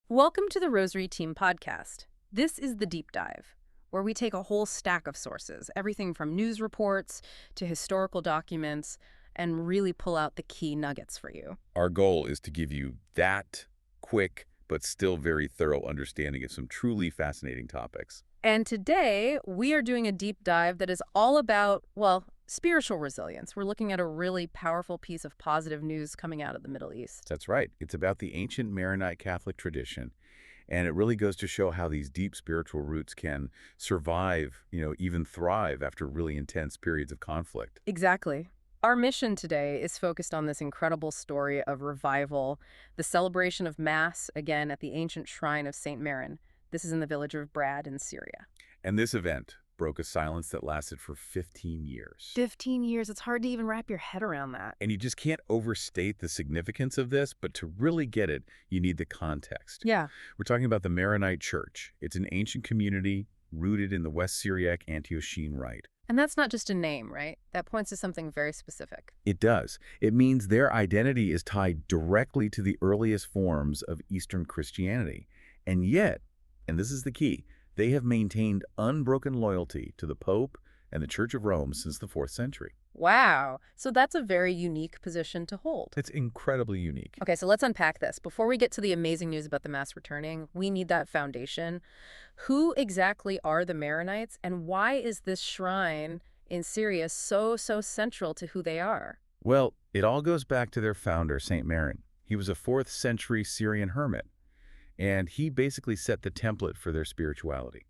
Welcome to the Rosary Team Podcast. This is the deep dive, where we take a whole stack of sources, everything from news reports to historical documents, and really pull out the key nuggets for you. Our goal is to give you that quick but still very thorough understanding of some truly fascinating topics. And today, we are doing a deep dive that is all about, well, spiritual resilience. We're looking at a really powerful piece of positive news coming out of the Middle East. That's right. It's about the ancient Maronite Catholic tradition, and it really goes to show how these deep spiritual roots can survive, even thrive after really intense periods of conflict. Exactly. Our mission today is focused on this incredible story of revival, the celebration of Mass, again, at the ancient Shrine of Saint Maron. This is in the village of Brad in Syria. And this event broke a silence that lasted for 15 years. 15 years. It's hard to even wrap your head around that. And you just can't overstate the significance of this, but to really get it, you need the context. Yeah. We're talking about the Maronite Church. It's an ancient community rooted in the West Syriac Antiochene Rite. And that's not just a name, right? That points to something very specific. It does. It means their identity is tied directly to the earliest forms of Eastern Christianity. And yet, and this is the key, they have maintained unbroken loyalty to the Pope and the Church of Rome since the 4th century. Wow. So that's a very unique position to hold. It's incredibly unique. Okay, so let's unpack this. Before we get to the amazing news about the Mass returning, we need that foundation. Who exactly are the Maronites, and why is this shrine in Syria so central to who they are? Well, it all goes back to their founder, Saint Maron. He was a 4th century Syrian hermit, and he basically set the template for their spirituality.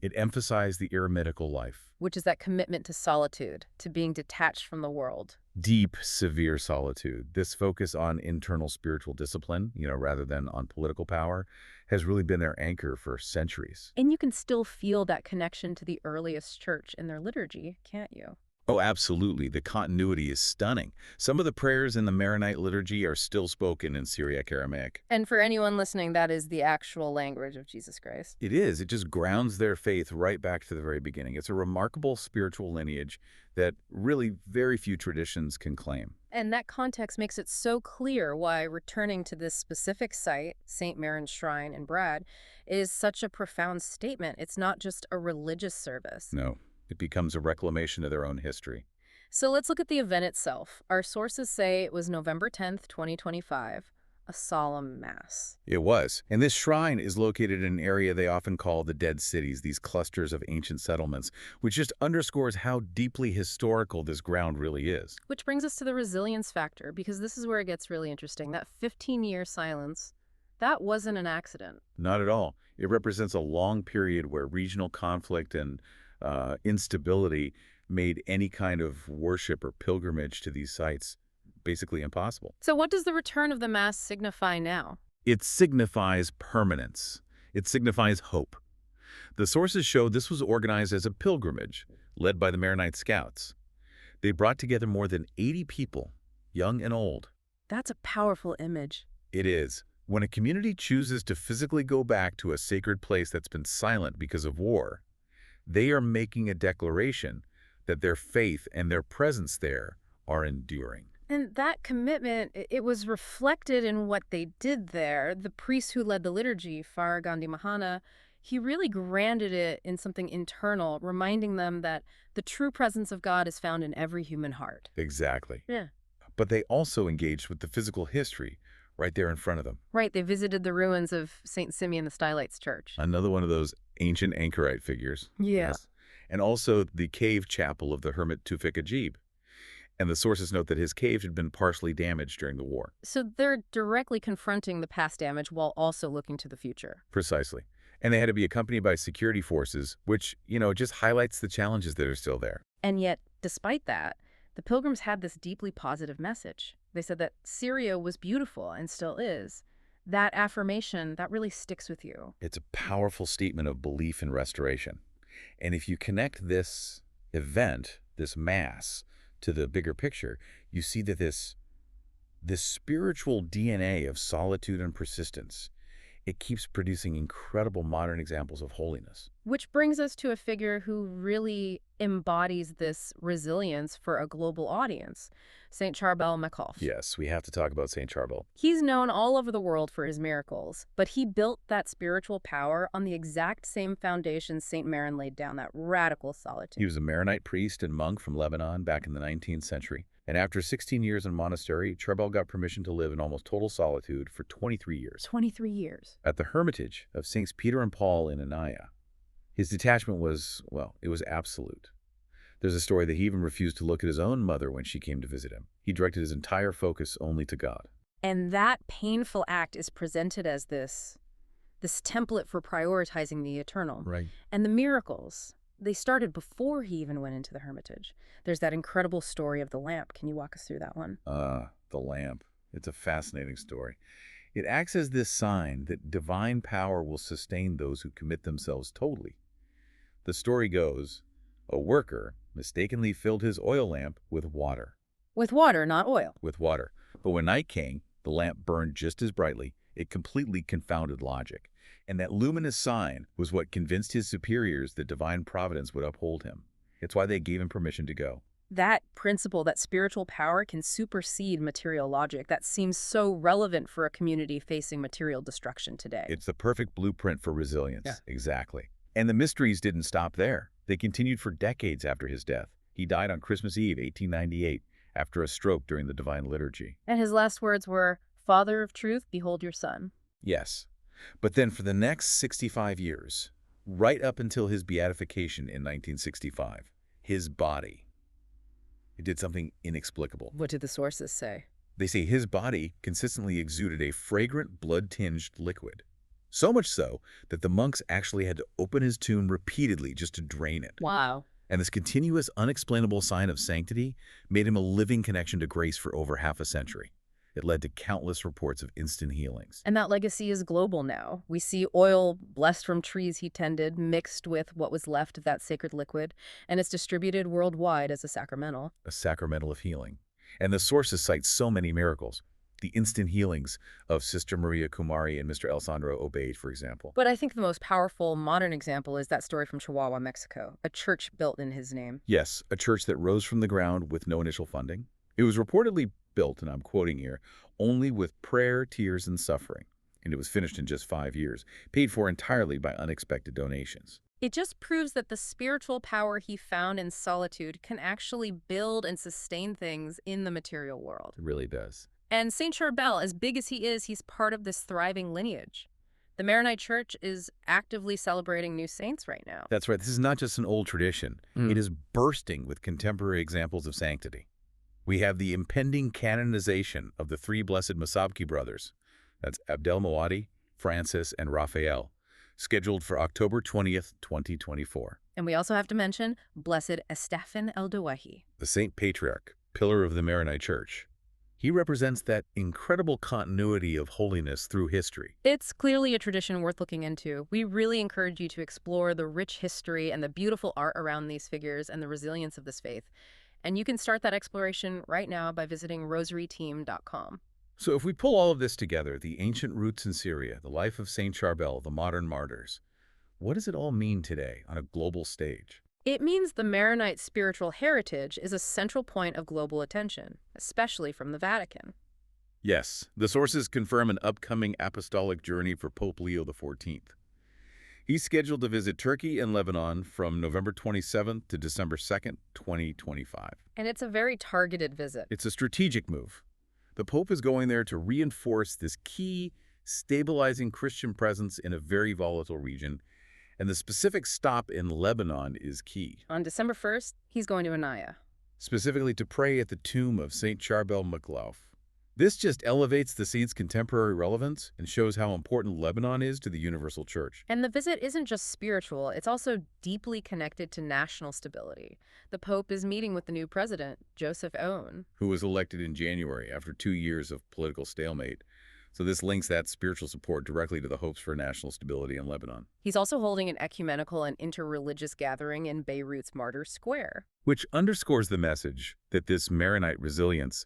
It emphasized the eremitical life. Which is that commitment to solitude, to being detached from the world. Deep, severe solitude. This focus on internal spiritual discipline, rather than on political power, has really been their anchor for centuries. And you can still feel that connection to the earliest church in their liturgy, can't you? Oh, absolutely. The continuity is stunning. Some of the prayers in the Maronite liturgy are still spoken in Syriac Aramaic. And for anyone listening, that is the actual language of Jesus Christ. It is. It just grounds their faith right back to the very beginning. It's a remarkable spiritual lineage that really very few traditions can claim. And that context makes it so clear why returning to this specific site, St. Maron's Shrine in Brad, is such a profound statement. It's not just a religious service. No. It becomes a reclamation of their own history. So let's look at the event itself. Our sources say it was November 10th, 2025, a solemn Mass. It was. And this shrine is located in an area they often call the Dead Cities, these clusters of ancient settlements, which just underscores how deeply historical this ground really is. Which brings us to the resilience factor, because this is where it gets really interesting. That 15-year silence, that wasn't an accident. Not at all. It represents a long period where regional conflict and instability made any kind of worship or pilgrimage to these sites basically impossible. So what does the return of the Mass signify now? It signifies permanence. It signifies hope. The sources show this was organized as a pilgrimage led by the Maronite Scouts. They brought together more than 80 people, young and old. That's a powerful image. It is. When a community chooses to physically go back to a sacred place that's been silent because of war, they are making a declaration that their faith and their presence there are enduring. And that commitment, it was reflected in what they did there. The priest who led the liturgy, Father Gandhi Mahana, he really grounded it in something internal, reminding them that the true presence of God is found in every human heart. Exactly. Yeah. But they also engaged with the physical history right there in front of them. Right, they visited the ruins of St. Simeon the Stylites Church. Another one of those ancient anchorite figures. Yeah. Yes. And also the cave chapel of the hermit Tufik Ajib. And the sources note that his cave had been partially damaged during the war. So they're directly confronting the past damage while also looking to the future. Precisely. And they had to be accompanied by security forces, which, just highlights the challenges that are still there. And yet, despite that, the pilgrims had this deeply positive message. They said that Syria was beautiful and still is. That affirmation, that really sticks with you. It's a powerful statement of belief in restoration. And if you connect this event, this Mass, to the bigger picture, you see that this spiritual DNA of solitude and persistence, it keeps producing incredible modern examples of holiness. Which brings us to a figure who really embodies this resilience for a global audience, Saint Charbel Makhlouf. Yes, we have to talk about Saint Charbel. He's known all over the world for his miracles, but he built that spiritual power on the exact same foundation Saint Maron laid down, that radical solitude. He was a Maronite priest and monk from Lebanon back in the 19th century. And after 16 years in a monastery, Charbel got permission to live in almost total solitude for 23 years. 23 years. At the hermitage of Saints Peter and Paul in Anaya. His detachment was, well, it was absolute. There's a story that he even refused to look at his own mother when she came to visit him. He directed his entire focus only to God. And that painful act is presented as this template for prioritizing the eternal. Right. And the miracles, they started before he even went into the hermitage. There's that incredible story of the lamp. Can you walk us through that one? The lamp. It's a fascinating story. It acts as this sign that divine power will sustain those who commit themselves totally. The story goes, a worker mistakenly filled his oil lamp with water. With water, not oil. With water. But when night came, the lamp burned just as brightly. It completely confounded logic. And that luminous sign was what convinced his superiors that divine providence would uphold him. It's why they gave him permission to go. That principle, that spiritual power can supersede material logic, that seems so relevant for a community facing material destruction today. It's the perfect blueprint for resilience. Yeah. Exactly. And the mysteries didn't stop there. They continued for decades after his death. He died on Christmas Eve, 1898, after a stroke during the Divine Liturgy. And his last words were, "Father of truth, behold your son." Yes. But then for the next 65 years, right up until his beatification in 1965, his body, it did something inexplicable. What did the sources say? They say his body consistently exuded a fragrant, blood-tinged liquid. So much so that the monks actually had to open his tomb repeatedly just to drain it. Wow. And this continuous, unexplainable sign of sanctity made him a living connection to grace for over half a century. It led to countless reports of instant healings. And that legacy is global now. We see oil blessed from trees he tended, mixed with what was left of that sacred liquid, and it's distributed worldwide as a sacramental. A sacramental of healing. And the sources cite so many miracles. The instant healings of Sister Maria Kumari and Mr. Alessandro Obeid, for example. But I think the most powerful modern example is that story from Chihuahua, Mexico, a church built in his name. Yes, a church that rose from the ground with no initial funding. It was reportedly built, and I'm quoting here, only with prayer, tears, and suffering. And it was finished in just 5 years, paid for entirely by unexpected donations. It just proves that the spiritual power he found in solitude can actually build and sustain things in the material world. It really does. And Saint Charbel, as big as he is, he's part of this thriving lineage. The Maronite Church is actively celebrating new saints right now. That's right. This is not just an old tradition. It is bursting with contemporary examples of sanctity. We have the impending canonization of the three blessed Masabki brothers. That's Abdelmawadi, Francis, and Raphael, scheduled for October 20th, 2024. And we also have to mention Blessed Estefan el-Dawahi. The Saint Patriarch, pillar of the Maronite Church. He represents that incredible continuity of holiness through history. It's clearly a tradition worth looking into. We really encourage you to explore the rich history and the beautiful art around these figures and the resilience of this faith. And you can start that exploration right now by visiting rosaryteam.com. So if we pull all of this together, the ancient roots in Syria, the life of Saint Charbel, the modern martyrs, what does it all mean today on a global stage? It means the Maronite spiritual heritage is a central point of global attention, especially from the Vatican. Yes, the sources confirm an upcoming apostolic journey for Pope Leo XIV. He's scheduled to visit Turkey and Lebanon from November 27th to December 2nd, 2025. And it's a very targeted visit. It's a strategic move. The Pope is going there to reinforce this key, stabilizing Christian presence in a very volatile region, and the specific stop in Lebanon is key. On December 1st, he's going to Anaya. Specifically to pray at the tomb of Saint Charbel Makhlouf. This just elevates the saint's contemporary relevance and shows how important Lebanon is to the universal church. And the visit isn't just spiritual, it's also deeply connected to national stability. The Pope is meeting with the new president, Joseph Aoun, who was elected in January after 2 years of political stalemate. So this links that spiritual support directly to the hopes for national stability in Lebanon. He's also holding an ecumenical and interreligious gathering in Beirut's Martyrs Square. Which underscores the message that this Maronite resilience,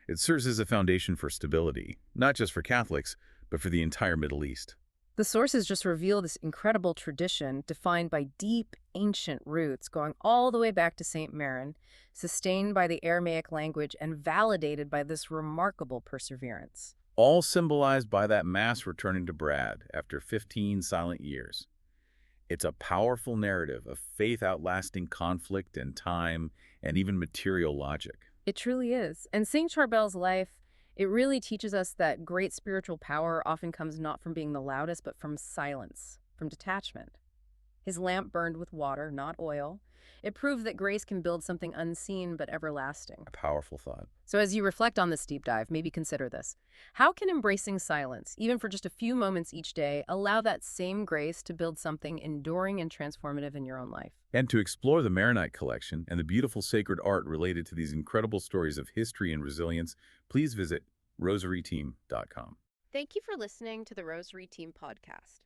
it serves as a foundation for stability, not just for Catholics, but for the entire Middle East. The sources just reveal this incredible tradition defined by deep, ancient roots going all the way back to Saint Maron, sustained by the Aramaic language and validated by this remarkable perseverance. All symbolized by that Mass returning to Brad after 15 silent years. It's a powerful narrative of faith outlasting conflict and time and even material logic. It truly is. And Saint Charbel's life, it really teaches us that great spiritual power often comes not from being the loudest, but from silence, from detachment. His lamp burned with water, not oil. It proved that grace can build something unseen but everlasting. A powerful thought. So as you reflect on this deep dive, maybe consider this. How can embracing silence, even for just a few moments each day, allow that same grace to build something enduring and transformative in your own life? And to explore the Maronite collection and the beautiful sacred art related to these incredible stories of history and resilience, please visit rosaryteam.com. Thank you for listening to the Rosary Team Podcast.